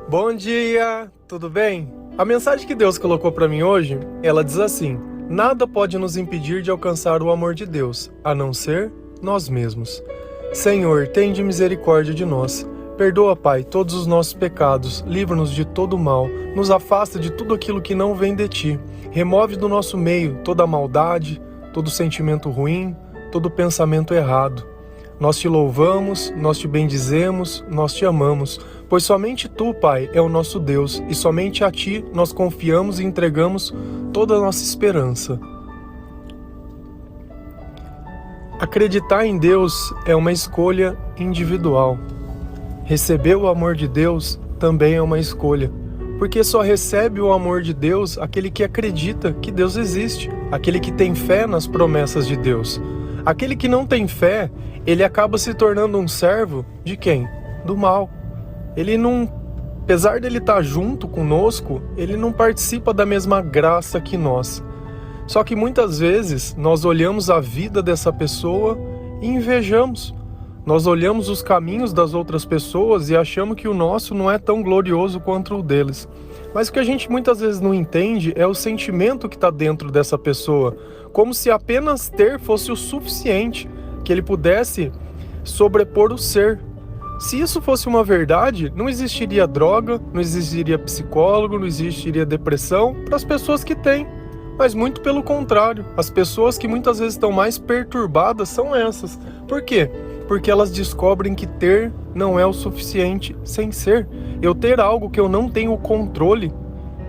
Bom dia, tudo bem? A mensagem que Deus colocou para mim hoje, ela diz assim: nada pode nos impedir de alcançar o amor de Deus, a não ser nós mesmos. Senhor, tende misericórdia de nós. Perdoa, Pai, todos os nossos pecados, livra-nos de todo mal, nos afasta de tudo aquilo que não vem de Ti. Remove do nosso meio toda a maldade, todo sentimento ruim, todo pensamento errado. Nós te louvamos, nós te bendizemos, nós te amamos, pois somente Tu, Pai, é o nosso Deus, e somente a Ti nós confiamos e entregamos toda a nossa esperança. Acreditar em Deus é uma escolha individual. Receber o amor de Deus também é uma escolha, porque só recebe o amor de Deus aquele que acredita que Deus existe, aquele que tem fé nas promessas de Deus. Aquele que não tem fé, ele acaba se tornando um servo de quem? Do mal. Ele não, apesar dele estar junto conosco, ele não participa da mesma graça que nós. Só que muitas vezes nós olhamos a vida dessa pessoa e invejamos. Nós olhamos os caminhos das outras pessoas e achamos que o nosso não é tão glorioso quanto o deles. Mas o que a gente muitas vezes não entende é o sentimento que está dentro dessa pessoa, como se apenas ter fosse o suficiente, que ele pudesse sobrepor o ser. Se isso fosse uma verdade, não existiria droga, não existiria psicólogo, não existiria depressão para as pessoas que têm. Mas muito pelo contrário, as pessoas que muitas vezes estão mais perturbadas são essas. Por quê? Porque elas descobrem que ter não é o suficiente sem ser. Eu ter algo que eu não tenho controle.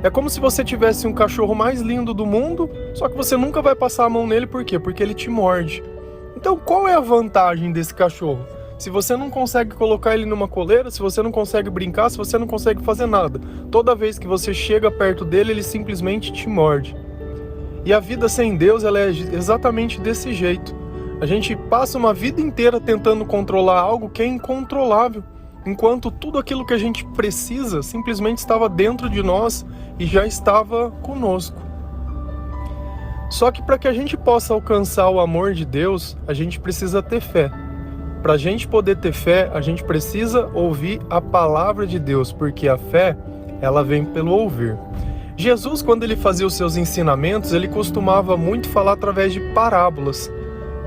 É como se você tivesse um cachorro mais lindo do mundo, só que você nunca vai passar a mão nele, por quê? Porque ele te morde. Então qual é a vantagem desse cachorro? Se você não consegue colocar ele numa coleira, se você não consegue brincar, se você não consegue fazer nada, toda vez que você chega perto dele, ele simplesmente te morde. E a vida sem Deus, ela é exatamente desse jeito. A gente passa uma vida inteira tentando controlar algo que é incontrolável, enquanto tudo aquilo que a gente precisa simplesmente estava dentro de nós e já estava conosco. Só que para que a gente possa alcançar o amor de Deus, a gente precisa ter fé. Para a gente poder ter fé, a gente precisa ouvir a palavra de Deus, porque a fé, ela vem pelo ouvir. Jesus, quando ele fazia os seus ensinamentos, ele costumava muito falar através de parábolas.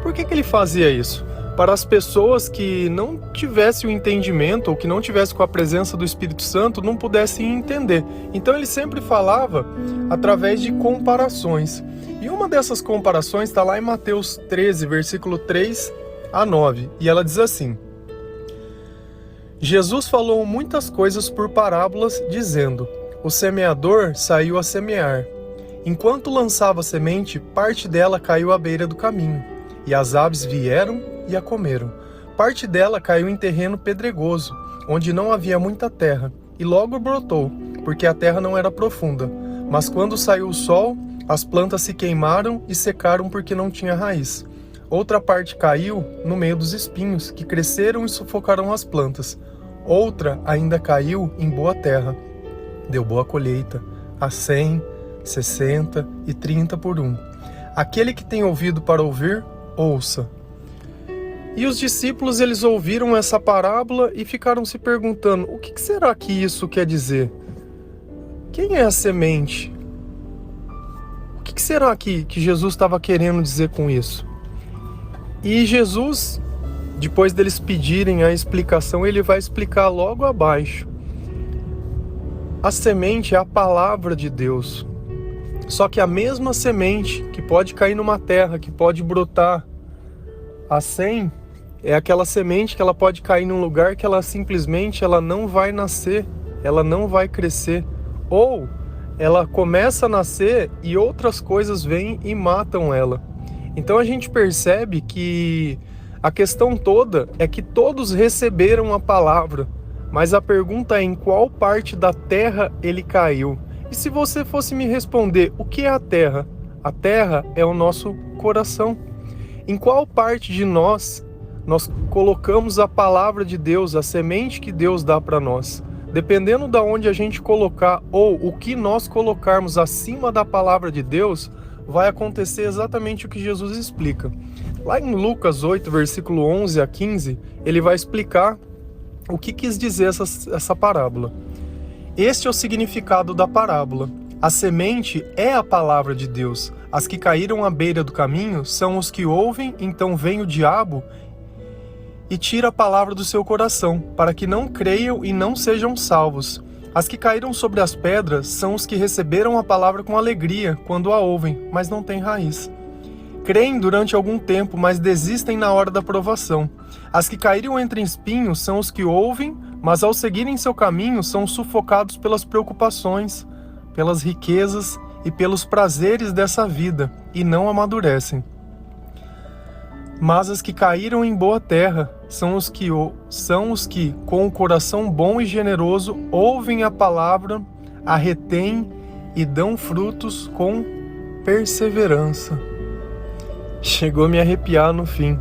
Por que ele fazia isso? Para as pessoas que não tivessem o entendimento ou que não tivessem com a presença do Espírito Santo, não pudessem entender. Então ele sempre falava através de comparações. E uma dessas comparações está lá em Mateus 13, versículo 3 a 9. E ela diz assim: Jesus falou muitas coisas por parábolas, dizendo: o semeador saiu a semear. Enquanto lançava a semente, parte dela caiu à beira do caminho, e as aves vieram e a comeram. Parte dela caiu em terreno pedregoso, onde não havia muita terra, e logo brotou, porque a terra não era profunda. Mas quando saiu o sol, as plantas se queimaram e secaram porque não tinha raiz. Outra parte caiu no meio dos espinhos, que cresceram e sufocaram as plantas. Outra ainda caiu em boa terra. Deu boa colheita, a 100, 60 e 30 por 1. Aquele que tem ouvido para ouvir, ouça. E os discípulos, eles ouviram essa parábola e ficaram se perguntando: o que será que isso quer dizer? Quem é a semente? O que será que Jesus estava querendo dizer com isso? E Jesus, depois deles pedirem a explicação, ele vai explicar logo abaixo. A semente é a palavra de Deus. Só que a mesma semente que pode cair numa terra, que pode brotar a 100, é aquela semente que ela pode cair num lugar que ela simplesmente não vai nascer, ela não vai crescer. Ou ela começa a nascer e outras coisas vêm e matam ela. Então a gente percebe que a questão toda é que todos receberam a palavra, mas a pergunta é: em qual parte da terra ele caiu? E se você fosse me responder, o que é a terra? A terra é o nosso coração. Em qual parte de nós colocamos a palavra de Deus, a semente que Deus dá para nós? Dependendo de onde a gente colocar, ou o que nós colocarmos acima da palavra de Deus, vai acontecer exatamente o que Jesus explica. Lá em Lucas 8, versículo 11 a 15, ele vai explicar o que quis dizer essa parábola. Este é o significado da parábola. A semente é a palavra de Deus. As que caíram à beira do caminho são os que ouvem, então vem o diabo e tira a palavra do seu coração, para que não creiam e não sejam salvos. As que caíram sobre as pedras são os que receberam a palavra com alegria quando a ouvem, mas não têm raiz. Creem durante algum tempo, mas desistem na hora da provação. As que caíram entre espinhos são os que ouvem, mas ao seguirem seu caminho são sufocados pelas preocupações, pelas riquezas e pelos prazeres dessa vida, e não amadurecem. Mas as que caíram em boa terra são os que, com o coração bom e generoso, ouvem a palavra, a retêm e dão frutos com perseverança. Chegou a me arrepiar no fim.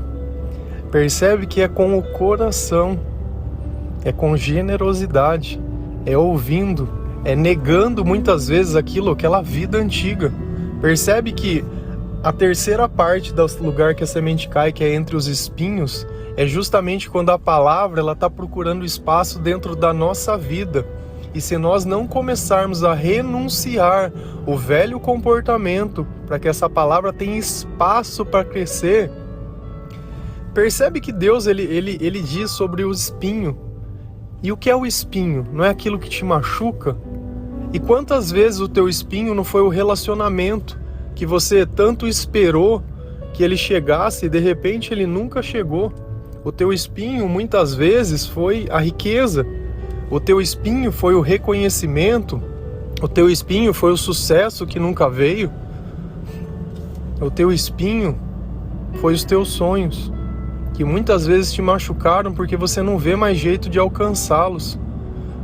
Percebe que é com o coração, é com generosidade, é ouvindo, é negando muitas vezes aquela vida antiga. Percebe que a terceira parte do lugar que a semente cai, que é entre os espinhos, é justamente quando a palavra está procurando espaço dentro da nossa vida. E se nós não começarmos a renunciar o velho comportamento para que essa palavra tenha espaço para crescer, percebe que Deus ele diz sobre o espinho. E o que é o espinho? Não é aquilo que te machuca? E quantas vezes o teu espinho não foi o relacionamento que você tanto esperou que ele chegasse e de repente ele nunca chegou? O teu espinho muitas vezes foi a riqueza. O teu espinho foi o reconhecimento. O teu espinho foi o sucesso que nunca veio. O teu espinho foi os teus sonhos, que muitas vezes te machucaram porque você não vê mais jeito de alcançá-los.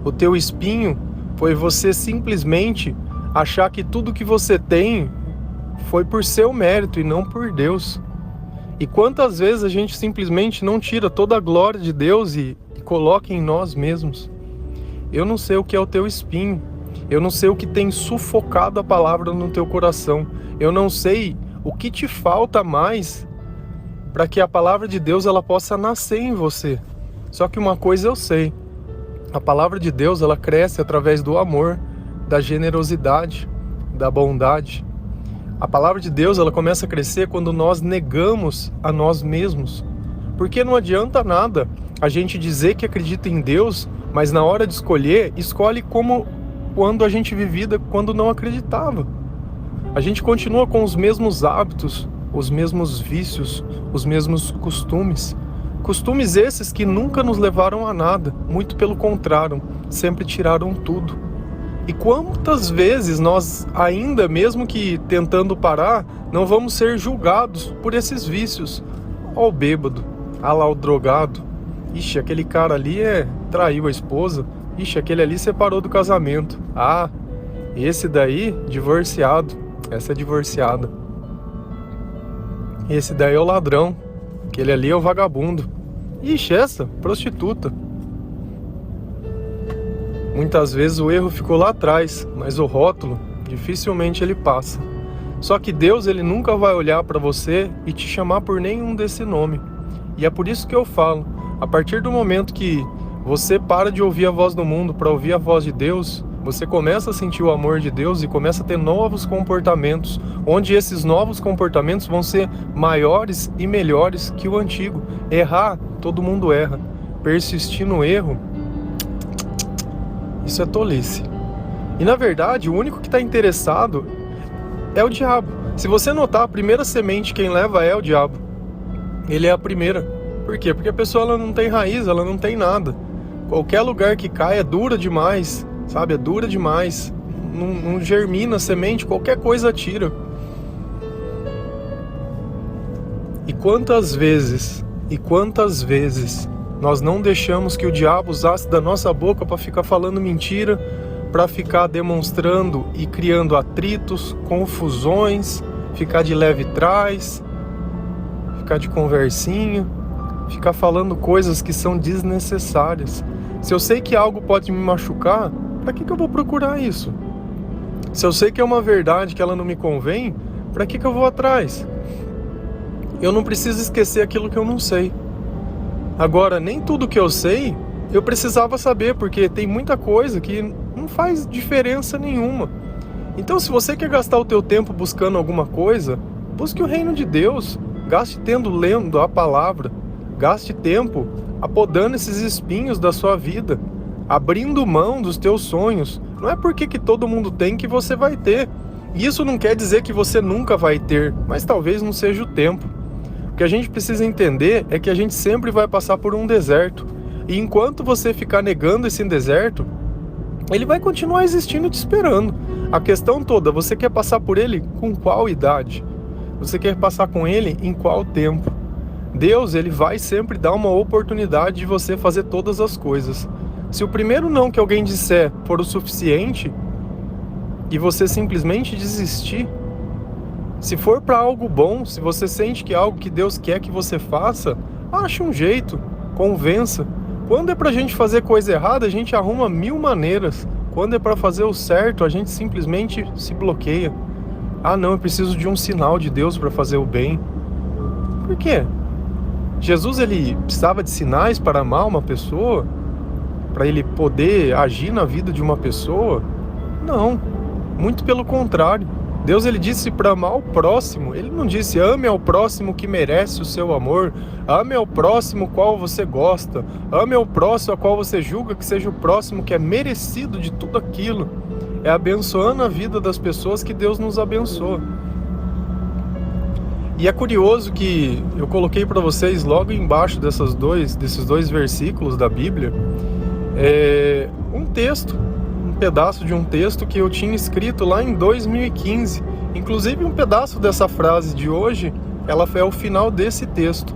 O teu espinho foi você simplesmente achar que tudo que você tem foi por seu mérito e não por Deus. E quantas vezes a gente simplesmente não tira toda a glória de Deus e coloca em nós mesmos? Eu não sei o que é o teu espinho. Eu não sei o que tem sufocado a palavra no teu coração. Eu não sei o que te falta mais para que a palavra de Deus ela possa nascer em você. Só que uma coisa eu sei. A palavra de Deus ela cresce através do amor, da generosidade, da bondade. A palavra de Deus ela começa a crescer quando nós negamos a nós mesmos. Porque não adianta nada a gente dizer que acredita em Deus, mas na hora de escolher, escolhe como quando a gente vivia quando não acreditava. A gente continua com os mesmos hábitos, os mesmos vícios, os mesmos costumes. Costumes esses que nunca nos levaram a nada, muito pelo contrário, sempre tiraram tudo. E quantas vezes nós, ainda mesmo que tentando parar, não vamos ser julgados por esses vícios? Ó o bêbado, lá o drogado. Ixi, aquele cara ali traiu a esposa. Ixi, aquele ali separou do casamento. Ah, esse daí, divorciado. Essa é divorciada. Esse daí é o ladrão. Aquele ali é o vagabundo. Ixi, essa, prostituta. Muitas vezes o erro ficou lá atrás, mas o rótulo, dificilmente ele passa. Só que Deus, ele nunca vai olhar para você e te chamar por nenhum desse nome. E é por isso que eu falo, a partir do momento que você para de ouvir a voz do mundo para ouvir a voz de Deus, você começa a sentir o amor de Deus e começa a ter novos comportamentos, onde esses novos comportamentos vão ser maiores e melhores que o antigo. Errar, todo mundo erra. Persistir no erro, isso é tolice. E na verdade, o único que está interessado é o diabo. Se você notar, a primeira semente quem leva é o diabo. Ele é a primeira. Por quê? Porque a pessoa ela não tem raiz, ela não tem nada. Qualquer lugar que cai é dura demais, sabe? É dura demais. Não germina a semente, qualquer coisa tira. E quantas vezes nós não deixamos que o diabo usasse da nossa boca para ficar falando mentira, para ficar demonstrando e criando atritos, confusões, ficar de leve trás, ficar de conversinha, ficar falando coisas que são desnecessárias. Se eu sei que algo pode me machucar, para que eu vou procurar isso? Se eu sei que é uma verdade que ela não me convém, para que eu vou atrás? Eu não preciso esquecer aquilo que eu não sei. Agora, nem tudo que eu sei, eu precisava saber, porque tem muita coisa que não faz diferença nenhuma. Então, se você quer gastar o teu tempo buscando alguma coisa, busque o reino de Deus. Gaste tempo lendo a palavra. Gaste tempo apodando esses espinhos da sua vida, abrindo mão dos teus sonhos. Não é porque que todo mundo tem que você vai ter. Isso não quer dizer que você nunca vai ter, mas talvez não seja o tempo. O que a gente precisa entender é que a gente sempre vai passar por um deserto. E enquanto você ficar negando esse deserto, ele vai continuar existindo te esperando. A questão toda, você quer passar por ele com qual idade? Você quer passar com ele em qual tempo? Deus, ele vai sempre dar uma oportunidade de você fazer todas as coisas. Se o primeiro não que alguém disser for o suficiente, e você simplesmente desistir, se for para algo bom, se você sente que é algo que Deus quer que você faça, ache um jeito, convença. Quando é pra gente fazer coisa errada, a gente arruma 1000 maneiras. Quando é para fazer o certo, a gente simplesmente se bloqueia. Ah não, eu preciso de um sinal de Deus para fazer o bem. Por quê? Jesus, ele precisava de sinais para amar uma pessoa? Para ele poder agir na vida de uma pessoa? Não, muito pelo contrário. Deus, ele disse para amar o próximo. Ele não disse ame ao próximo que merece o seu amor, ame ao próximo qual você gosta, ame ao próximo a qual você julga que seja o próximo que é merecido de tudo aquilo. É abençoando a vida das pessoas que Deus nos abençoa. E é curioso que eu coloquei para vocês logo embaixo desses dois versículos da Bíblia, um texto, um pedaço de um texto que eu tinha escrito lá em 2015. Inclusive um pedaço dessa frase de hoje, ela é o final desse texto.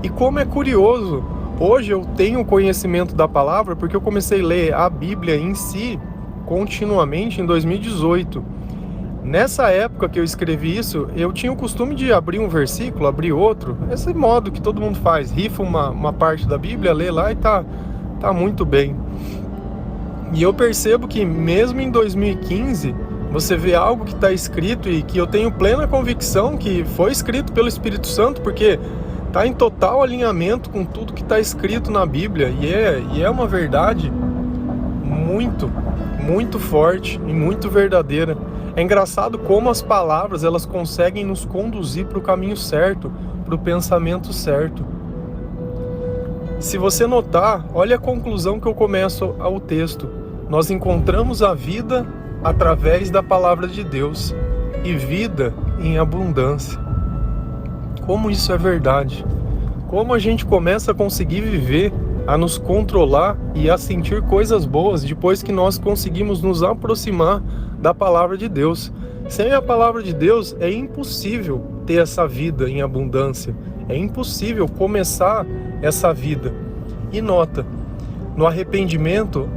E como é curioso, hoje eu tenho conhecimento da palavra porque eu comecei a ler a Bíblia em si continuamente em 2018. Nessa época que eu escrevi isso, eu tinha o costume de abrir um versículo, abrir outro, esse modo que todo mundo faz, rifa uma parte da Bíblia, lê lá e tá muito bem. E eu percebo que mesmo em 2015, você vê algo que está escrito e que eu tenho plena convicção que foi escrito pelo Espírito Santo, porque está em total alinhamento com tudo que está escrito na Bíblia, e é uma verdade muito forte e muito verdadeira. É engraçado como as palavras, elas conseguem nos conduzir para o caminho certo, para o pensamento certo. Se você notar, olha a conclusão que eu começo ao texto. Nós encontramos a vida através da palavra de Deus, e vida em abundância. Como isso é verdade. Como a gente começa a conseguir viver, a nos controlar e a sentir coisas boas depois que nós conseguimos nos aproximar da palavra de Deus. Sem a palavra de Deus é impossível ter essa vida em abundância. É impossível começar essa vida. E nota, no arrependimento,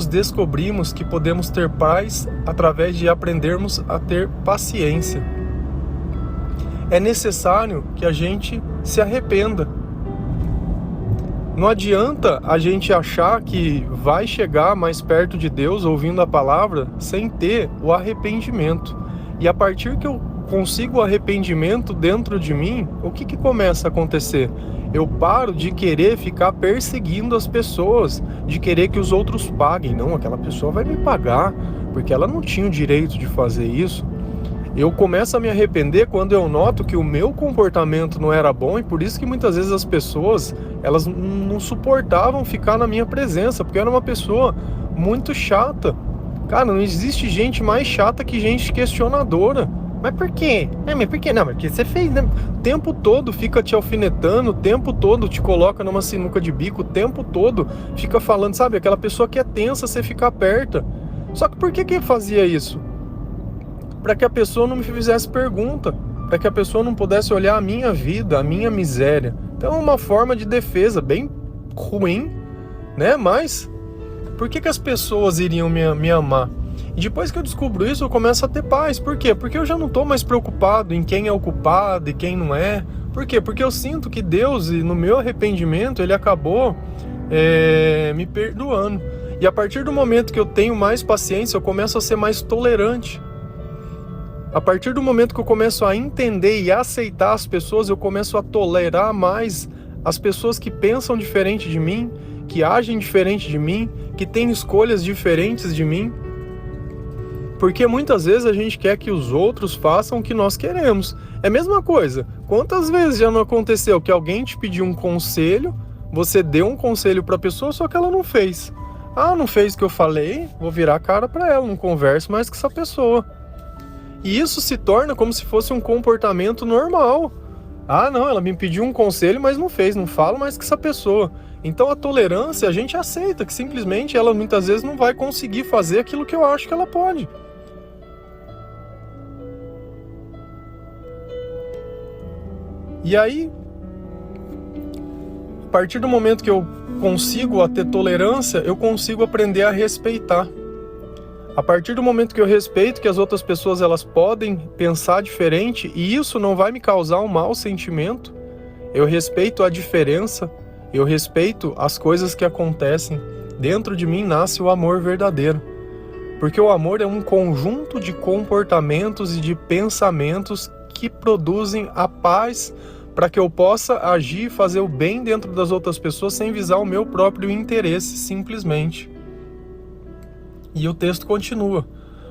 descobrimos que podemos ter paz através de aprendermos a ter paciência. É necessário que a gente se arrependa. Não adianta a gente achar que vai chegar mais perto de Deus ouvindo a palavra sem ter o arrependimento. E a partir que eu consigo o arrependimento dentro de mim, o que começa a acontecer? Eu paro de querer ficar perseguindo as pessoas, de querer que os outros paguem. Não, aquela pessoa vai me pagar, porque ela não tinha o direito de fazer isso. Eu começo a me arrepender quando eu noto que o meu comportamento não era bom, e por isso que muitas vezes as pessoas, elas não suportavam ficar na minha presença, porque eu era uma pessoa muito chata. Cara, não existe gente mais chata que gente questionadora. Mas por quê? Mas por quê? Não, mas porque você fez, né? O tempo todo fica te alfinetando, o tempo todo te coloca numa sinuca de bico, o tempo todo fica falando, sabe? Aquela pessoa que é tensa, você fica perto. Só que por que fazia isso? Para que a pessoa não me fizesse pergunta, para que a pessoa não pudesse olhar a minha vida, a minha miséria. Então é uma forma de defesa bem ruim, né? Mas por que as pessoas iriam me amar? E depois que eu descubro isso, eu começo a ter paz. Por quê? Porque eu já não estou mais preocupado em quem é o culpado e quem não é. Por quê? Porque eu sinto que Deus, no meu arrependimento, Ele acabou me perdoando. E a partir do momento que eu tenho mais paciência, eu começo a ser mais tolerante. A partir do momento que eu começo a entender e aceitar as pessoas, eu começo a tolerar mais as pessoas que pensam diferente de mim. que agem diferente de mim, que têm escolhas diferentes de mim. Porque muitas vezes a gente quer que os outros façam o que nós queremos. É a mesma coisa. Quantas vezes já não aconteceu que alguém te pediu um conselho, você deu um conselho para a pessoa, só que ela não fez. Ah, não fez o que eu falei? Vou virar a cara para ela, não converso mais com essa pessoa. E isso se torna como se fosse um comportamento normal. Ah, não, ela me pediu um conselho, mas não fez, não falo mais com essa pessoa. Então a tolerância, a gente aceita que simplesmente ela muitas vezes não vai conseguir fazer aquilo que eu acho que ela pode. E aí, a partir do momento que eu consigo ter tolerância, eu consigo aprender a respeitar. A partir do momento que eu respeito que as outras pessoas elas podem pensar diferente e isso não vai me causar um mau sentimento, eu respeito a diferença, eu respeito as coisas que acontecem. Dentro de mim nasce o amor verdadeiro. Porque o amor é um conjunto de comportamentos e de pensamentos que produzem a paz para que eu possa agir e fazer o bem dentro das outras pessoas sem visar o meu próprio interesse, simplesmente. E o texto continua.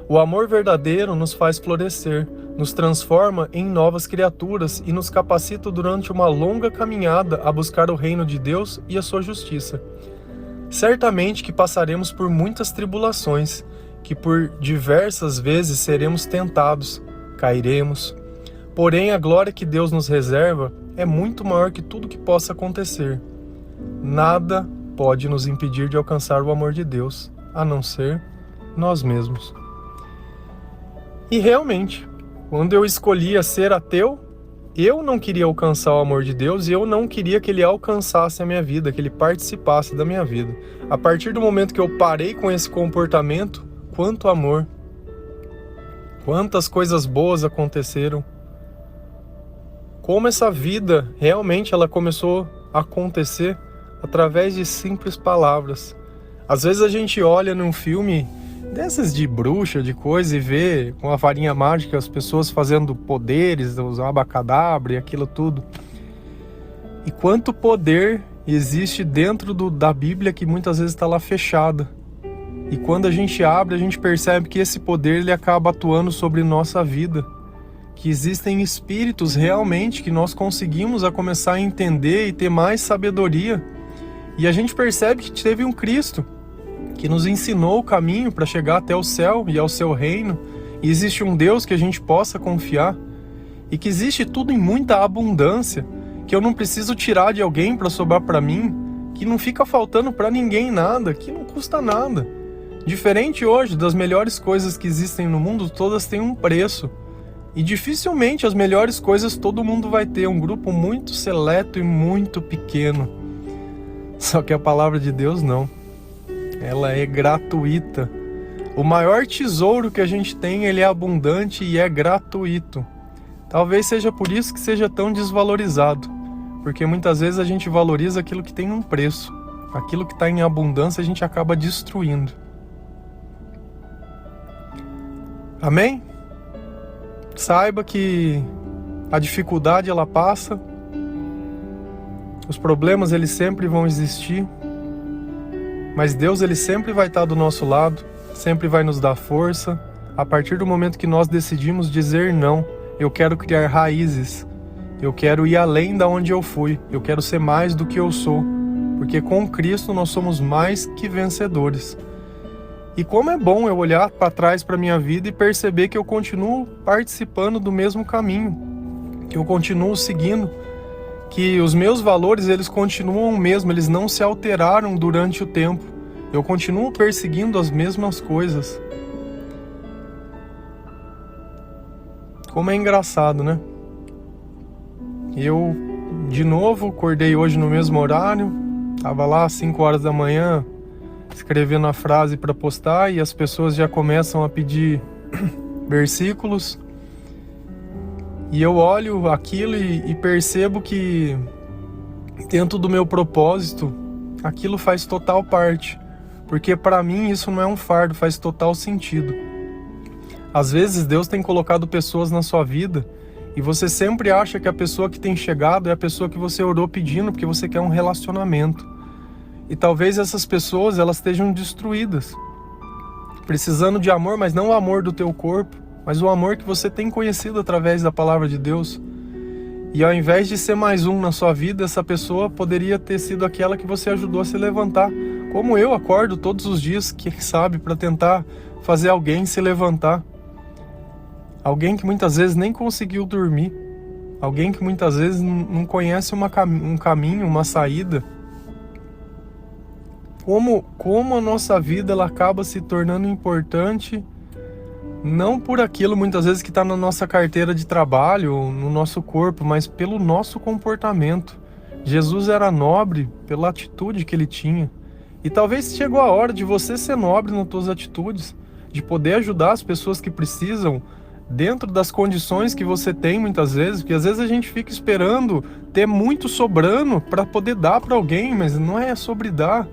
O amor verdadeiro nos faz florescer, nos transforma em novas criaturas e nos capacita durante uma longa caminhada a buscar o reino de Deus e a sua justiça. Certamente que passaremos por muitas tribulações, que por diversas vezes seremos tentados, cairemos. Porém, a glória que Deus nos reserva é muito maior que tudo que possa acontecer. Nada pode nos impedir de alcançar o amor de Deus, a não ser nós mesmos. E realmente, quando eu escolhia ser ateu, eu não queria alcançar o amor de Deus e eu não queria que Ele alcançasse a minha vida, que Ele participasse da minha vida. A partir do momento que eu parei com esse comportamento, quanto amor, quantas coisas boas aconteceram, como essa vida realmente ela começou a acontecer através de simples palavras. Às vezes a gente olha num filme dessas de bruxa, de coisa, e vê com a varinha mágica as pessoas fazendo poderes, usar abacadabra e aquilo tudo. E quanto poder existe dentro da Bíblia que muitas vezes está lá fechada. E quando a gente abre, a gente percebe que esse poder ele acaba atuando sobre nossa vida. Que existem espíritos realmente que nós conseguimos a começar a entender e ter mais sabedoria. E a gente percebe que teve um Cristo que nos ensinou o caminho para chegar até o céu e ao seu reino. E existe um Deus que a gente possa confiar. E que existe tudo em muita abundância, que eu não preciso tirar de alguém para sobrar para mim, que não fica faltando para ninguém nada, que não custa nada. Diferente hoje das melhores coisas que existem no mundo, todas têm um preço. E dificilmente as melhores coisas todo mundo vai ter, um grupo muito seleto e muito pequeno. Só que a palavra de Deus não. Ela é gratuita. O maior tesouro que a gente tem, ele é abundante e é gratuito. Talvez seja por isso que seja tão desvalorizado. Porque muitas vezes a gente valoriza aquilo que tem um preço. Aquilo que está em abundância a gente acaba destruindo. Amém? Saiba que a dificuldade ela passa, os problemas eles sempre vão existir, mas Deus ele sempre vai estar do nosso lado, sempre vai nos dar força, a partir do momento que nós decidimos dizer não. Eu quero criar raízes, eu quero ir além da onde eu fui, eu quero ser mais do que eu sou, porque com Cristo nós somos mais que vencedores. E como é bom eu olhar para trás para minha vida e perceber que eu continuo participando do mesmo caminho, que eu continuo seguindo, que os meus valores eles continuam o mesmo, eles não se alteraram durante o tempo. Eu continuo perseguindo as mesmas coisas. Como é engraçado, né? Eu, de novo, acordei hoje no mesmo horário, estava lá às 5 horas da manhã, escrevendo a frase para postar e as pessoas já começam a pedir versículos. E eu olho aquilo e percebo que dentro do meu propósito, aquilo faz total parte. Porque para mim isso não é um fardo, faz total sentido. Às vezes Deus tem colocado pessoas na sua vida e você sempre acha que a pessoa que tem chegado é a pessoa que você orou pedindo porque você quer um relacionamento. E talvez essas pessoas elas estejam destruídas, precisando de amor, mas não o amor do teu corpo, mas o amor que você tem conhecido através da palavra de Deus. E ao invés de ser mais um na sua vida, essa pessoa poderia ter sido aquela que você ajudou a se levantar. Como eu acordo todos os dias, quem sabe, para tentar fazer alguém se levantar. Alguém que muitas vezes nem conseguiu dormir. Alguém que muitas vezes não conhece um caminho, uma saída. Como a nossa vida ela acaba se tornando importante, não por aquilo muitas vezes que está na nossa carteira de trabalho, no nosso corpo, mas pelo nosso comportamento. Jesus era nobre pela atitude que ele tinha. E talvez chegou a hora de você ser nobre nas suas atitudes, de poder ajudar as pessoas que precisam, dentro das condições que você tem muitas vezes, porque às vezes a gente fica esperando ter muito sobrando para poder dar para alguém, mas não é sobre dar.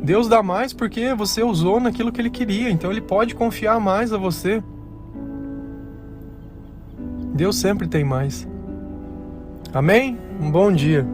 Deus dá mais porque você usou naquilo que Ele queria, então Ele pode confiar mais a você. Deus sempre tem mais. Amém? Um bom dia.